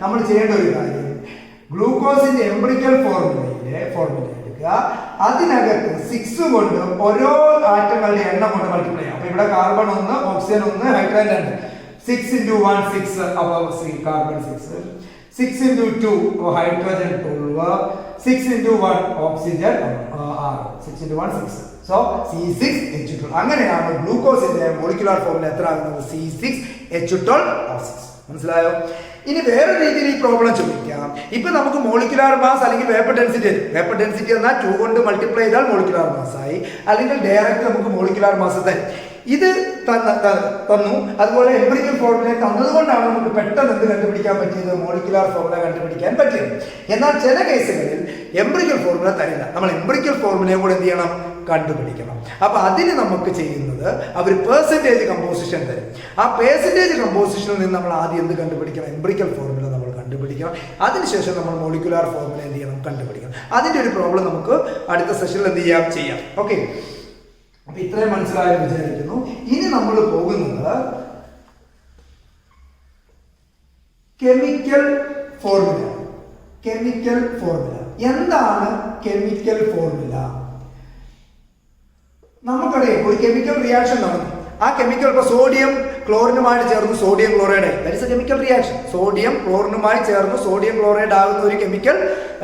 നമ്മൾ ചെയ്യേണ്ട ഒരു കാര്യം, ഗ്ലൂക്കോസിന്റെ എംപിറിക്കൽ ഫോർമുലയിലെ എടുക്കുക, അതിനകത്ത് 6 കൊണ്ട് ഓരോ ആറ്റങ്ങളുടെ എണ്ണം കൊണ്ട് മൾട്ടിപ്ലൈ ചെയ്യാം. അപ്പൊ ഇവിടെ കാർബൺ 1, ഓക്സിജൻ 1, ഹൈഡ്രജൻ 2. 6 into 1 6, അപ്പൊ carbon 6. 6 into 2 hydrogen 12. 6 into 1 oxygen 6. 6 into 1 6. So C6H12. അങ്ങനെയാണ് ഗ്ലൂക്കോസിന്റെ മോളിക്യുലർ ഫോർമുല എത്ര ആകുന്നത്? C6H12O6. മനസ്സിലായോ? ഇനി വേറെ രീതിയിൽ ഈ പ്രോബ്ലം ചോദിക്കാം. ഇപ്പൊ നമുക്ക് മോളിക്യുലാർ മാസ് അല്ലെങ്കിൽ വേപ്പർ ഡെൻസിറ്റി എന്നാൽ 2 കൊണ്ട് മൾട്ടിപ്ലൈ ചെയ്താൽ മോളിക്യുലാർ മാസ് ആയി, അല്ലെങ്കിൽ ഡയറക്റ്റ് നമുക്ക് മോളിക്യുലാർ മാസ് തരും. ഇത് തന്നു. അതുപോലെ എംപിരിക്കൽ ഫോർമുല തന്നതുകൊണ്ടാണ് നമുക്ക് പെട്ടെന്ന് എന്ത് കണ്ടുപിടിക്കാൻ പറ്റിയത്? മോളിക്യുലാർ ഫോർമുല കണ്ടുപിടിക്കാൻ പറ്റിയത്. എന്നാൽ ചില കേസുകളിൽ എംപിരിക്കൽ ഫോർമുല തരില്ല. നമ്മൾ എംപിരിക്കൽ ഫോർമുലയും കൂടെ എന്ത് ചെയ്യണം? കണ്ടുപിടിക്കണം. അപ്പൊ അതിന് നമുക്ക് ചെയ്യുന്നത് അവർ പെർസെന്റേജ് കമ്പോസിഷൻ തരും. ആ പെർസെന്റേജ് കമ്പോസിഷനിൽ നിന്ന് നമ്മൾ ആദ്യം എന്ത് കണ്ടുപിടിക്കണം? എംപിരിക്കൽ ഫോർമുല നമ്മൾ കണ്ടുപിടിക്കണം. അതിനുശേഷം നമ്മൾ മോളിക്യുലാർ ഫോർമുല എന്ത് ചെയ്യണം? കണ്ടുപിടിക്കണം. അതിന്റെ ഒരു പ്രോബ്ലം നമുക്ക് അടുത്ത സെഷനിൽ എന്ത് ചെയ്യാം. ഓക്കെ, അപ്പൊ ഇത്രയും മനസ്സിലായെന്ന് വിചാരിക്കുന്നു. ഇനി നമ്മൾ പോകുന്നത് കെമിക്കൽ ഫോർമുല. എന്താണ് കെമിക്കൽ ഫോർമുല? നമുക്കറിയാം ഒരു കെമിക്കൽ റിയാക്ഷൻ നടന്നു. ആ കെമിക്കൽ ഇപ്പൊ സോഡിയം ക്ലോറിനുമായിട്ട് ചേർന്ന് സോഡിയം ക്ലോറൈഡ് ആയി. That is a chemical reaction. Sodium ക്ലോറിനുമായി ചേർന്ന് സോഡിയം ക്ലോറൈഡ് ആകുന്ന ഒരു കെമിക്കൽ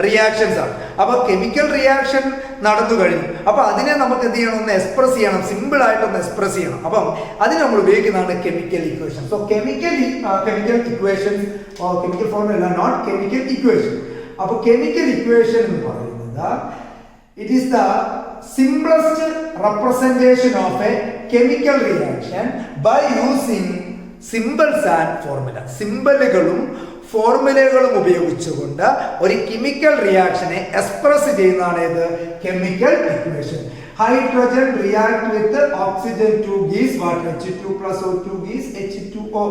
റിയാക്ഷൻസ് ആണ്. അപ്പൊ കെമിക്കൽ റിയാക്ഷൻ നടന്നു കഴിഞ്ഞു. അപ്പൊ അതിനെ നമുക്ക് എന്ത് ചെയ്യണം? ഒന്ന് എക്സ്പ്രസ് ചെയ്യണം, സിമ്പിൾ ആയിട്ടൊന്ന് എക്സ്പ്രസ് ചെയ്യണം. അപ്പം അതിന് നമ്മൾ ഉപയോഗിക്കുന്നതാണ് chemical equation. So chemical equation, chemical formula അല്ല, നോട്ട് കെമിക്കൽ ഇക്വേഷൻ. അപ്പൊ കെമിക്കൽ ഇക്വേഷൻ എന്ന് പറയുന്നത് it is the simplest representation of a chemical reaction by using symbols and formula. സിംബലുകളും ഫോർമുലകളും ഉപയോഗിച്ചുകൊണ്ട് ഒരു കെമിക്കൽ റിയാക്ഷനെ എക്സ്പ്രസ് ചെയ്യുന്നതാണ് ഏത്? Chemical equation. Hydrogen react with oxygen 2 gives water. H2 plus O2 gives H2O.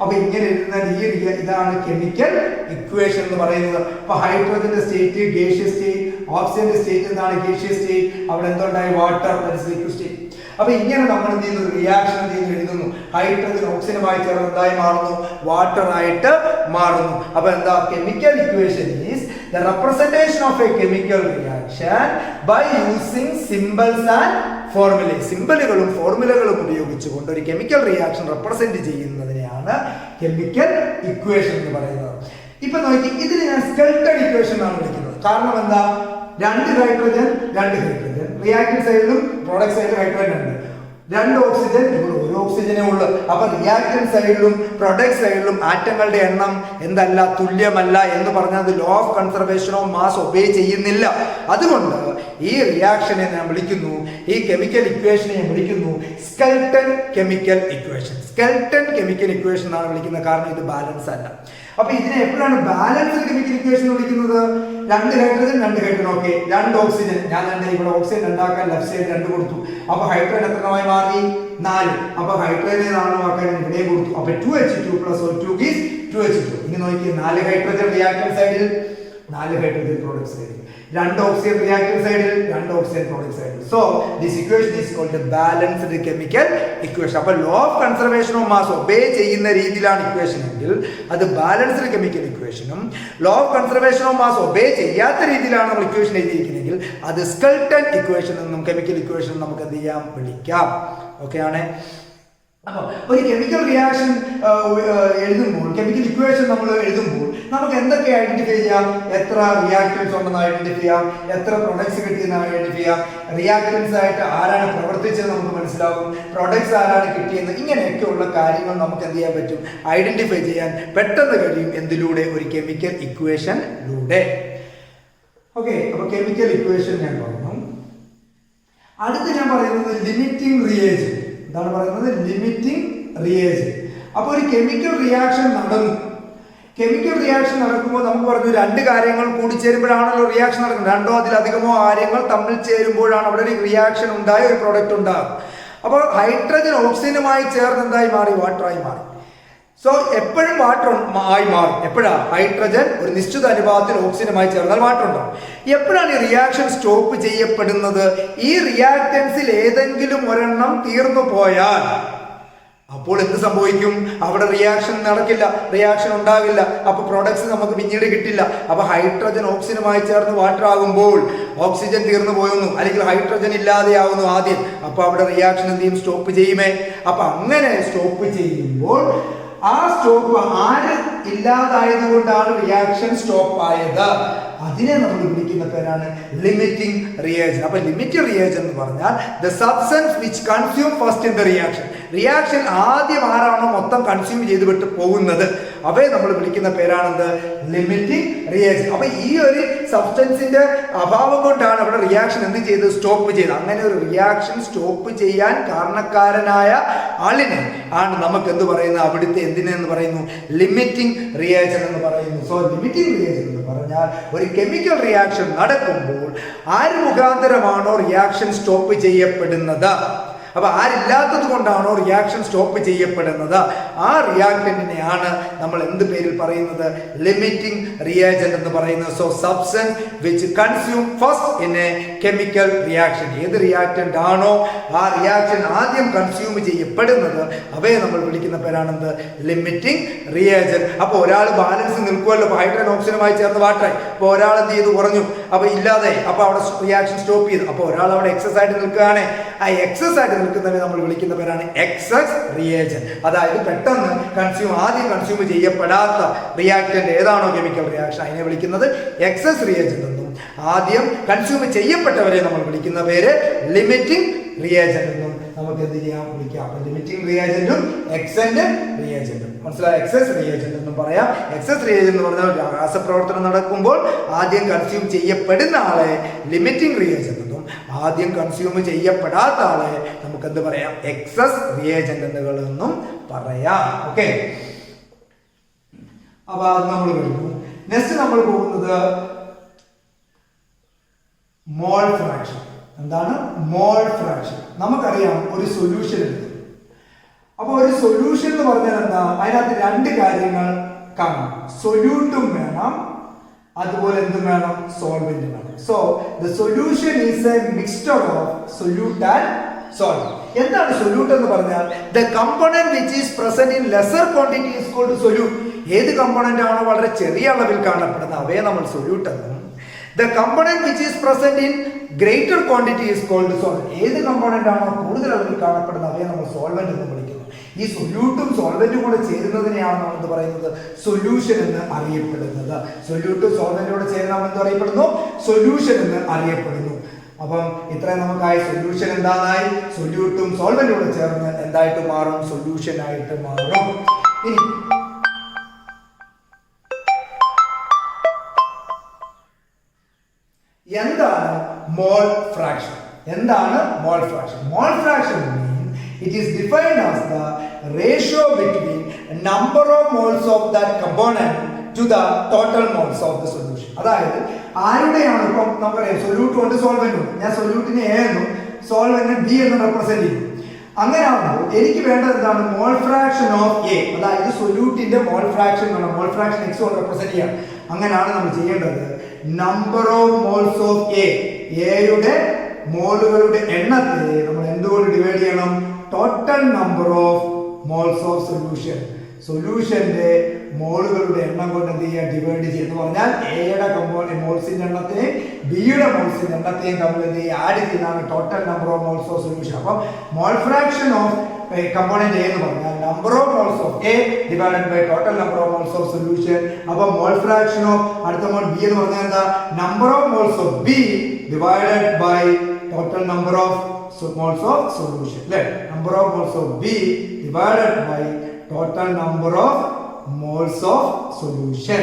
അപ്പൊ ഇങ്ങനെ എഴുതുന്ന ഇതാണ് കെമിക്കൽ ഇക്വേഷൻ എന്ന് പറയുന്നത്. അപ്പൊ ഹൈഡ്രജന്റെ സ്റ്റേറ്റ് ഗേഷ്യസ് സ്റ്റേറ്റ്, ഓക്സിജന്റെ സ്റ്റേറ്റ് എന്താണ്? Gaseous state. അവിടെ എന്തുണ്ടായി? Water, liquid state. അപ്പൊ ഇങ്ങനെ നമ്മൾ എന്ത് ചെയ്യുന്നു? റിയാക്ഷൻ എഴുതുന്നു. ഹൈഡ്രജൻ ഓക്സിജനുമായി ചേർന്ന് എന്തായി മാറുന്നു? വാട്ടർ ആയിട്ട് മാറുന്നു. അപ്പൊ എന്താ? Chemical equation is the representation of a chemical reaction by using symbols and formula. സിംബലുകളും ഫോർമുലകളും ഉപയോഗിച്ചുകൊണ്ട് ഒരു കെമിക്കൽ റിയാക്ഷൻ റെപ്രസെന്റ് ചെയ്യുന്നതിനെയാണ് കെമിക്കൽ ഇക്വേഷൻ എന്ന് പറയുന്നത്. ഇപ്പൊ നോക്കി, ഇതിന് ഞാൻ സ്കെൽട്ടൺ ഇക്വേഷൻ എന്നാണ് വിളിക്കുന്നത്. കാരണം എന്താ? 2 ഹൈഡ്രജൻ റിയാക്ടീവ് സൈഡിലും പ്രൊഡക്റ്റ് സൈഡിലും ഹൈഡ്രജൻ ഉണ്ട്. 2 ഓക്സിജൻ, ഇവിടെ 1 ഓക്സിജനേ ഉള്ളൂ. അപ്പൊ റിയാക്ടൻ സൈഡിലും പ്രൊഡക്റ്റ് സൈഡിലും ആറ്റങ്ങളുടെ എണ്ണം എന്തല്ല? തുല്യമല്ല എന്ന് പറഞ്ഞാൽ അത് law of conservation of mass obey ചെയ്യുന്നില്ല. അതുകൊണ്ട് ഈ റിയാക്ഷനെ ഞാൻ വിളിക്കുന്നു, ഈ കെമിക്കൽ ഇക്വേഷനെ ഞാൻ വിളിക്കുന്നു skeleton chemical equation. Skeleton chemical equation എന്നാണ് വിളിക്കുന്നത്. കാരണം ഇത് ബാലൻസ് അല്ല. അപ്പൊ ഇതിനെ എപ്പോഴാണ് ബാലൻസ്ഡ് കെമിക്കൽ ഇക്വേഷൻ വിളിക്കുന്നത്? 2 ഹൈഡ്രജൻ ഓക്കെ, 2 ഓക്സിജൻ. ഞാൻ ഇവിടെ ഓക്സിജൻ ഉണ്ടാക്കാൻ ലെഫ്റ്റ് സൈഡ് 2 കൊടുത്തു. അപ്പൊ ഹൈഡ്രജൻ എത്രമായി മാറി? 4. അപ്പൊ ഹൈഡ്രജനെ 4 ആക്കാൻ ഇവിടെ കൊടുത്തു. അപ്പൊ 2H2 plus O2 gives 2H2. ഇങ്ങനെ നോക്കിയാൽ 4 ഹൈഡ്രജൻ റിയാക്ടൻ സൈഡിൽ, 4 ഹൈഡ്രജൻ പ്രോഡക്റ്റ് സൈഡിൽ, 2 ഓക്സിജൻ റിയാക്ടൻ സൈഡിൽ, 2 ഓക്സിജൻ പ്രോഡക്റ്റ് സൈഡിൽ. So this equation is called balanced chemical equation. അപ്പൊ law of conservation of mass obey ചെയ്യുന്ന രീതിയിലാണ് ഇക്വേഷൻ എങ്കിൽ അത് ബാലൻസ്ഡ് കെമിക്കൽ ഇക്വേഷനും, law of conservation of mass obey ചെയ്യാത്ത രീതിയിലാണ് നമ്മൾ ഇക്വേഷൻ എഴുതിയിരിക്കുന്നതെങ്കിൽ അത് സ്കെൽട്ടൺ ഇക്വേഷൻ എന്നും കെമിക്കൽ ഇക്വേഷൻ നമുക്ക് എന്ത് ചെയ്യാം? വിളിക്കാം. ഓക്കെ ആണ്. അപ്പൊ ഒരു കെമിക്കൽ റിയാക്ഷൻ എഴുതുമ്പോൾ, കെമിക്കൽ ഇക്വേഷൻ നമ്മൾ എഴുതുമ്പോൾ നമുക്ക് എന്തൊക്കെ ഐഡന്റിഫൈ ചെയ്യാം? എത്ര റിയാക്ടൻസ് ഉണ്ടെന്ന് ഐഡന്റിഫൈ ചെയ്യാം, എത്ര പ്രൊഡക്ട്സ് കിട്ടിയെന്ന് ഐഡന്റിഫൈ ചെയ്യാം, റിയാക്ടൻസ് ആയിട്ട് ആരാണ് പ്രവർത്തിച്ചത് നമുക്ക് മനസ്സിലാവും, പ്രൊഡക്ട്സ് ആരാണ് കിട്ടിയെന്ന്, ഇങ്ങനെയൊക്കെയുള്ള കാര്യങ്ങൾ നമുക്ക് എന്ത് ചെയ്യാൻ പറ്റും? ഐഡന്റിഫൈ ചെയ്യാൻ പെട്ടെന്ന് കഴിയും. എന്തിലൂടെ? ഒരു കെമിക്കൽ ഇക്വേഷനിലൂടെ. ഓക്കെ, അപ്പൊ കെമിക്കൽ ഇക്വേഷൻ ഞാൻ പറഞ്ഞു. അടുത്ത് ഞാൻ പറയുന്നത് ലിമിറ്റിംഗ് റിയേജന്റ്. എന്താണ് പറയുന്നത്? Limiting reagent. അപ്പൊ ഒരു കെമിക്കൽ റിയാക്ഷൻ നടന്നു. കെമിക്കൽ റിയാക്ഷൻ നടക്കുമ്പോൾ നമുക്ക് പറഞ്ഞു 2 കാര്യങ്ങൾ കൂടി ചേരുമ്പോഴാണല്ലോ റിയാക്ഷൻ നടക്കുന്നത്. 2ഓ അതിലധികമോ കാര്യങ്ങൾ തമ്മിൽ ചേരുമ്പോഴാണ് അവിടെ ഒരു റിയാക്ഷൻ ഉണ്ടായ ഒരു പ്രോഡക്റ്റ് ഉണ്ടാകും. അപ്പോൾ ഹൈഡ്രജൻ ഓക്സിജനുമായി ചേർന്ന് എന്തായി മാറി? വാട്ടറായി മാറി. സോ എപ്പോഴും വാട്ടർ ആയി മാറും. എപ്പോഴാ? ഹൈഡ്രജൻ ഒരു നിശ്ചിത അനുപാതത്തിൽ ഓക്സിജനുമായി ചേർന്നാൽ വാട്ടർ ഉണ്ടാവും. എപ്പോഴാണ് ഈ റിയാക്ഷൻ സ്റ്റോപ്പ് ചെയ്യപ്പെടുന്നത്? ഈ റിയാക്ടൻസിൽ ഏതെങ്കിലും ഒരെണ്ണം തീർന്നു പോയാൽ അപ്പോൾ എന്ത് സംഭവിക്കും? അവിടെ റിയാക്ഷൻ നടക്കില്ല, റിയാക്ഷൻ ഉണ്ടാകില്ല. അപ്പൊ പ്രോഡക്ട്സ് നമുക്ക് പിന്നീട് കിട്ടില്ല. അപ്പൊ ഹൈഡ്രജൻ ഓക്സിജനുമായി ചേർന്ന് വാട്ടർ ആകുമ്പോൾ ഓക്സിജൻ തീർന്നു പോയുന്നു, അല്ലെങ്കിൽ ഹൈഡ്രജൻ ഇല്ലാതെയാവുന്നു ആദ്യം. അപ്പൊ അവിടെ റിയാക്ഷൻ എന്ത് ചെയ്യും? സ്റ്റോപ്പ് ചെയ്യുമേ. അപ്പൊ അങ്ങനെ സ്റ്റോപ്പ് ചെയ്യുമ്പോൾ ആ സ്റ്റോപ്പ് ആര് ഇല്ലാതായത് കൊണ്ടാണ് റിയാക്ഷൻ സ്റ്റോപ്പ് ആയത്? അതിനെ നമ്മൾ വിളിക്കുന്ന പേരാണ് ലിമിറ്റിംഗ് റിയേജൻ. അപ്പൊ ലിമിറ്റിംഗ് റിയേജൻ എന്ന് പറഞ്ഞാൽ the substance which consume first in the reaction. Reaction ആദ്യം ആരാണോ മൊത്തം കൺസ്യൂം ചെയ്ത് വിട്ട് പോകുന്നത് അവയെ നമ്മൾ വിളിക്കുന്ന പേരാണെന്ത്? Limiting reagent. അപ്പൊ ഈ ഒരു സബ്സ്റ്റൻസിന്റെ അഭാവം കൊണ്ടാണ് അവിടെ റിയാക്ഷൻ എന്ത് ചെയ്ത്? സ്റ്റോപ്പ് ചെയ്ത്. അങ്ങനെ ഒരു റിയാക്ഷൻ സ്റ്റോപ്പ് ചെയ്യാൻ കാരണക്കാരനായ ആളിനെ ആണ് നമുക്ക് എന്ത് പറയുന്നത്? അവിടുത്തെ എന്തിനെന്ന് പറയുന്നു? ലിമിറ്റിംഗ് റിയേജൻ എന്ന് പറയുന്നു. സോ ലിമിറ്റിംഗ് റിയേജൻ എന്ന് പറഞ്ഞാൽ ഒരു കെമിക്കൽ റിയാക്ഷൻ നടക്കുമ്പോൾ ആര് മുഖാന്തരമാണോ റിയാക്ഷൻ സ്റ്റോപ്പ് ചെയ്യപ്പെടുന്നത്, അപ്പൊ ആരില്ലാത്തത് കൊണ്ടാണോ റിയാക്ഷൻ സ്റ്റോപ്പ് ചെയ്യപ്പെടുന്നത്, ആ റിയാക്ടന്റിനെയാണ് നമ്മൾ എന്ത് പേരിൽ പറയുന്നത്? ലിമിറ്റിംഗ് റിയേജന്റ് എന്ന് പറയുന്നത്. So substance which consume first in A chemical reaction. ഏത് റിയാക്ടന്റ് ആണോ ആ റിയാക്ഷൻ ആദ്യം കൺസ്യൂം ചെയ്യപ്പെടുന്നത് അവയെ നമ്മൾ വിളിക്കുന്ന പേരാണെന്ത്? Limiting reagent. അപ്പൊ ഒരാൾ ബാലൻസ് നിൽക്കുമല്ലോ, ഹൈഡ്രജൻ ഓക്സിജനുമായി ചേർന്ന് വാട്ടറായി. അപ്പൊ ഒരാൾ എന്ത് ചെയ്തു? കുറഞ്ഞു, അപ്പൊ ഇല്ലാതെ, അപ്പൊ അവിടെ റിയാക്ഷൻ സ്റ്റോപ്പ് ചെയ്തു. അപ്പൊ ഒരാൾ അവിടെ എക്സസ് ആയിട്ട് നിൽക്കുകയാണ്. ആ എക്സസ് ആയിട്ട് നിൽക്കുന്നവരെ നമ്മൾ വിളിക്കുന്ന പേരാണ് എക്സസ് റിയേജൻ. അതായത് പെട്ടെന്ന് ആദ്യം കൺസ്യൂം ചെയ്യപ്പെടാത്ത റിയാക്ടന്റ് ഏതാണോ കെമിക്കൽ റിയാക്ഷൻ അതിനെ വിളിക്കുന്നത് എക്സസ് റിയേജൻ എന്നും, ആദ്യം കൺസ്യൂം ചെയ്യപ്പെട്ടവരെ നമ്മൾ വിളിക്കുന്ന പേര് ലിമിറ്റിംഗ് റിയേജൻ എന്നും നമുക്ക് എന്ത് ചെയ്യാം? വിളിക്കാം. അപ്പൊ ലിമിറ്റിംഗ് റിയേജന്റും എക്സന്റ് റിയേജന്റും മനസ്സിലായി. എക്സസ് റിയേജന്റ് എന്നും പറയാം. എക്സസ് റിയേജന്റ് എന്ന് പറഞ്ഞാൽ രാസപ്രവർത്തനം നടക്കുമ്പോൾ ആദ്യം കൺസ്യൂം ചെയ്യപ്പെടുന്ന ആളെ ലിമിറ്റിംഗ് റിയേജന്റ് എന്നും, ആദ്യം കൺസ്യൂം ചെയ്യപ്പെടാത്ത ആളെ നമുക്ക് എന്ത് പറയാം? എക്സസ് റിയേജന്റുകളെന്നും പറയാം. ഓക്കെ, അപ്പൊ അത് നമ്മൾ കഴിഞ്ഞു. നെക്സ്റ്റ് നമ്മൾ പോകുന്നത് മോൾ ഫ്രാക്ഷൻ. എന്താണ് മോൾ ഫ്രാക്ഷൻ? നമുക്കറിയാം ഒരു സൊല്യൂഷൻ എടുത്തു. അപ്പൊ ഒരു സൊല്യൂഷൻ എന്ന് പറഞ്ഞാൽ എന്താ? അതിനകത്ത് രണ്ട് കാര്യങ്ങൾ കാണാം. സൊല്യൂട്ടും വേണം, അതുപോലെ എന്തും വേണം? സോൾവെന്റ് വേണം. So the solution is a mixture of solute and solvent. എന്താണ് സൊല്യൂട്ട് എന്ന് പറഞ്ഞാൽ? The component which is present in lesser quantity is called solute. ഏത് കമ്പോണന്റ് ആണോ വളരെ ചെറിയ അളവിൽ കാണപ്പെടുന്നത് അവയെ നമ്മൾ സൊല്യൂട്ട് എന്നും, the component which is present in greater quantity is called solvent. ഏത് കമ്പോണന്റ് ആണോ കൂടുതൽ അളവിൽ കാണപ്പെടുന്നത് അവയെ നമ്മൾ സോൾവെന്റ് എന്ന് വിളിക്കുന്നു. ഈ സൊല്യൂട്ടും സോൾവെന്റും കൂടെ ചേരുന്നതിനെയാണ് നമ്മൾ എന്ത് പറയുന്നത്? സൊല്യൂഷൻ എന്ന് അറിയപ്പെടുന്നത്. സൊല്യൂട്ടും സോൾവെന്റും കൂടെ ചേരുന്ന നമ്മൾ എന്ത് അറിയപ്പെടുന്നു? സൊല്യൂഷൻ എന്ന് അറിയപ്പെടുന്നു. അപ്പം ഇത്രയും നമുക്കായി സൊല്യൂഷൻ എന്താണായി? സൊല്യൂട്ടും സോൾവെന്റും കൂടെ ചേർന്ന് എന്തായിട്ട് മാറും? സൊല്യൂഷൻ ആയിട്ട് മാറും. ഇനി എന്താണ് മോൾ ഫ്രാക്ഷൻ? എന്താണ് mole fraction? Mole fraction it is defined as the ratio between number of moles of that component to the total moles of the solution. അതായത് ആരുടെയാണ് ഇപ്പം നമുക്കറിയാം സൊല്യൂട്ടും ഉണ്ട് സോൾവെന്റും ഉണ്ട്. ഞാൻ സൊല്യൂട്ടിനെ എ എന്നും സോൾവെന്റിനെ ബി എന്ന് റെപ്രസെന്റ് ചെയ്യും. അങ്ങനെ ആകുമ്പോൾ എനിക്ക് വേണ്ടത് എന്താണ്? Mole fraction of A. അതായത് സൊല്യൂട്ടിന്റെ മോൾ ഫ്രാക്ഷൻ വേണം. മോൾ ഫ്രാക്ഷൻ എക്സ് കൊണ്ട് റെപ്രസെന്റ് ചെയ്യാം. അങ്ങനെയാണ് നമ്മൾ ചെയ്യേണ്ടത്. Number of moles of A, എയുടെ മോളുകളുടെ എണ്ണത്തെ നമ്മൾ എന്തുകൊണ്ട് ഡിവൈഡ് ചെയ്യണം? Total number of moles of solution. സൊല്യൂഷന്റെ മോളുകളുടെ എണ്ണം കൊണ്ട് എന്ത് ചെയ്യുക? ഡിവൈഡ് ചെയ്യുക എന്ന് പറഞ്ഞാൽ എയുടെ മോൾസിന്റെ എണ്ണത്തെയും ബിയുടെ മോൾസിന്റെ എണ്ണത്തെയും തമ്മിൽ എന്ത് ചെയ്യുക? ആഡ് ചെയ്യുന്നതാണ് total number of moles of solution. അപ്പം mole fraction of component A എന്ന് പറഞ്ഞാൽ number of moles of A divided by total number of moles of solution. അപ്പൊ മോൾ ഫ്രാക്ഷൻ ഓഫ് അടുത്ത മോൾ ബി എന്ന് പറഞ്ഞാൽ എന്താ? Number of moles of B divided by total number of moles of solution. അല്ലേ? number of moles of B divided by total number of moles of solution.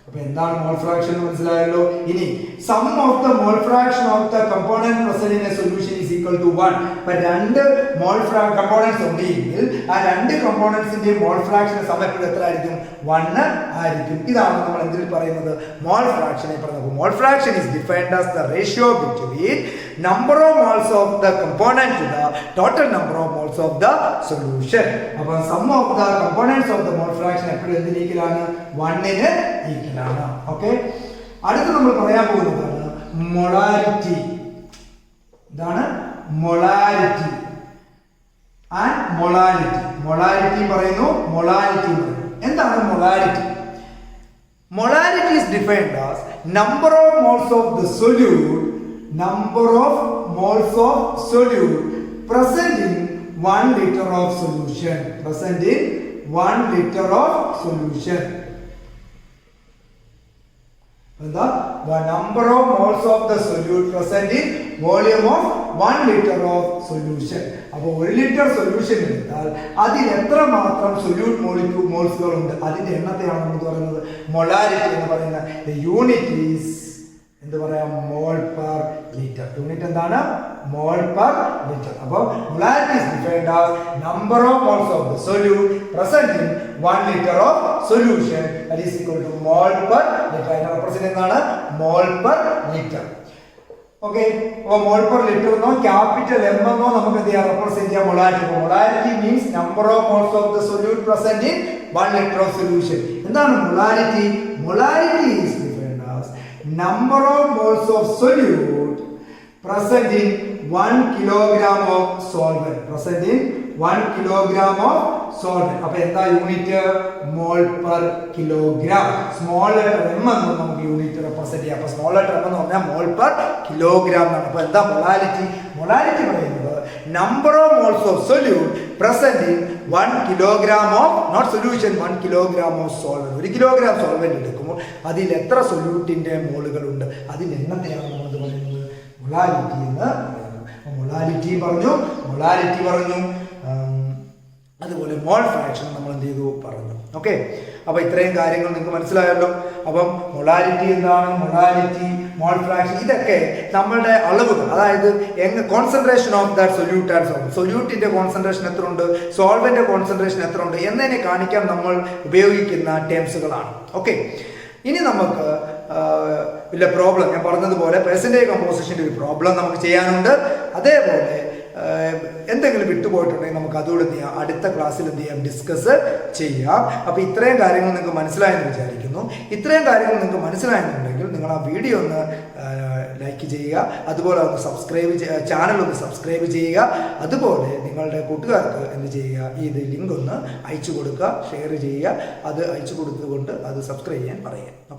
അപ്പൊ എന്താണ് mole fraction എന്ന് മനസ്സിലായല്ലോ. ഇനി sum of the mole fraction of the component present in a solution is equal to 1. അപ്പൊ രണ്ട് മോൾ components ഉണ്ടെങ്കിൽ ആ രണ്ട് കമ്പോണന്റ്സിന്റെ മോൾ ഫ്രാക്ഷൻ സം എപ്പോഴും എത്ര ആയിരിക്കും? 1 ആയിരിക്കും. ഇതാണ് നമ്മൾ എന്തിൽ പറയുന്നത്? മോൾ ഫ്രാക്ഷനെ പറയുന്നത്. Mole fraction is defined as the ratio between number of moles of the component to the total number of moles of the solution. അപ്പോൾ sum of the components of the mole fraction എപ്പോഴും എന്തിന് ഈക്വലാണ്? 1ന് ഈക്വലാണ്. Okay, അടുത്ത് നമ്മൾ പറയാൻ പോകുന്നതാണ് molarity. ഇതാണ് molarity. And molarity. Molarity പറയുന്നു, molarity പറയുന്നു. എന്താണ് molarity? Molarity is defined as number of moles of the solute, number of moles of solute present in 1 liter of solution. Present in 1 liter of solution. The number of moles of the solute present in volume of 1 liter of solution. അപ്പോൾ 1 litre solution എടുത്താൽ അതിൽ എത്രമാത്രം solute മോൾസുകൾ ഉണ്ട്, അതിന്റെ എണ്ണത്തെയാണ് നമ്മൾ പറയുന്നത് molarity എന്ന് പറയുന്നത്. യൂണിറ്റ് ഈസ് എന്ത് പറയാം, മോൾ പെർ ലിറ്റർ. യൂണിറ്റ് എന്താണ്? Mole per litre. അപ്പോൾ molarity is defined as number of moles of the solute present in 1 litre of solution that is equal to mole per litre. അതിനെ represent ചെയ്യുന്നതാണ് mole per litre. Okay, അപ്പോൾ mole per litre എന്നോ capital M എന്നോ നമുക്ക് എന്ത് ചെയ്യാം, represent ചെയ്യാം molarity. Molarity means number of moles of the solute present in 1 litre of solution. എന്താണ് molarity? Molarity is defined as number of moles of solute present in 1 kilogram of solvent. Present in 1 kilogram of solvent. അപ്പൊ എന്താ unit? Mole per kilogram. Small letter M എന്ന് നമുക്ക് unit represent ചെയ്യാം. അപ്പൊ small letter M എന്ന് പറഞ്ഞാൽ mole per kilogram എന്നാണ്. അപ്പൊ എന്താ മൊളാരിറ്റി? മൊളാരിറ്റി പറയുന്നത് number of moles of solute present in 1 kilogram of not solution 1 kilogram of solvent. 1 kilogram solvent എടുക്കുമ്പോൾ അതിൽ എത്ര സൊല്യൂട്ടിന്റെ മോളുകൾ ഉണ്ട്, അതിൽ എണ്ണത്തെയാണ് നമ്മൾ പറയുന്നത് മൊളാരിറ്റി എന്ന് പറയുന്നത്. മൊളാരിറ്റി പറഞ്ഞു. അതുപോലെ മോൾ ഫ്രാക്ഷൻ നമ്മൾ എന്ത് ചെയ്തു പറഞ്ഞു. ഓക്കെ, അപ്പോൾ ഇത്രയും കാര്യങ്ങൾ നിങ്ങൾക്ക് മനസ്സിലായല്ലോ. അപ്പം മൊളാരിറ്റി എന്താണ്, മൊളാരിറ്റി, മോൾ ഫ്രാക്ഷൻ, ഇതൊക്കെ നമ്മളുടെ അളവുകൾ, അതായത് concentration of that solute and solvent, സൊല്യൂട്ടിന്റെ കോൺസെൻട്രേഷൻ എത്ര ഉണ്ട്, സോൾവെന്റ് കോൺസെൻട്രേഷൻ എത്ര ഉണ്ട് എന്നതിനെ കാണിക്കാൻ നമ്മൾ ഉപയോഗിക്കുന്ന ടേംസുകളാണ്. ഓക്കെ, ഇനി നമുക്ക് ഇല്ല പ്രോബ്ലം, ഞാൻ പറഞ്ഞതുപോലെ പെർസെൻറ്റേജ് കമ്പോസിഷൻ്റെ ഒരു പ്രോബ്ലം നമുക്ക് ചെയ്യാനുണ്ട്. അതേപോലെ എന്തെങ്കിലും വിട്ടുപോയിട്ടുണ്ടെങ്കിൽ നമുക്ക് അതുകൂടെ എന്ത് ചെയ്യാം, അടുത്ത ക്ലാസ്സിൽ എന്ത് ചെയ്യാം, ഡിസ്കസ് ചെയ്യാം. അപ്പോൾ ഇത്രയും കാര്യങ്ങൾ നിങ്ങൾക്ക് മനസ്സിലായെന്ന് വിചാരിക്കുന്നു. ഇത്രയും കാര്യങ്ങൾ നിങ്ങൾക്ക് മനസ്സിലായെന്നുണ്ടെങ്കിൽ നിങ്ങൾ ആ വീഡിയോ ഒന്ന് ലൈക്ക് ചെയ്യുക, അതുപോലെ ഒന്ന് ചാനൽ ഒന്ന് സബ്സ്ക്രൈബ് ചെയ്യുക. അതുപോലെ നിങ്ങളുടെ കൂട്ടുകാർക്ക് എന്ത് ചെയ്യുക, ഇത് ലിങ്ക് ഒന്ന് അയച്ചു കൊടുക്കുക, ഷെയർ ചെയ്യുക. അത് അയച്ചു കൊടുത്തുകൊണ്ട് അത് സബ്സ്ക്രൈബ് ചെയ്യാൻ പറയുക. ഓക്കെ.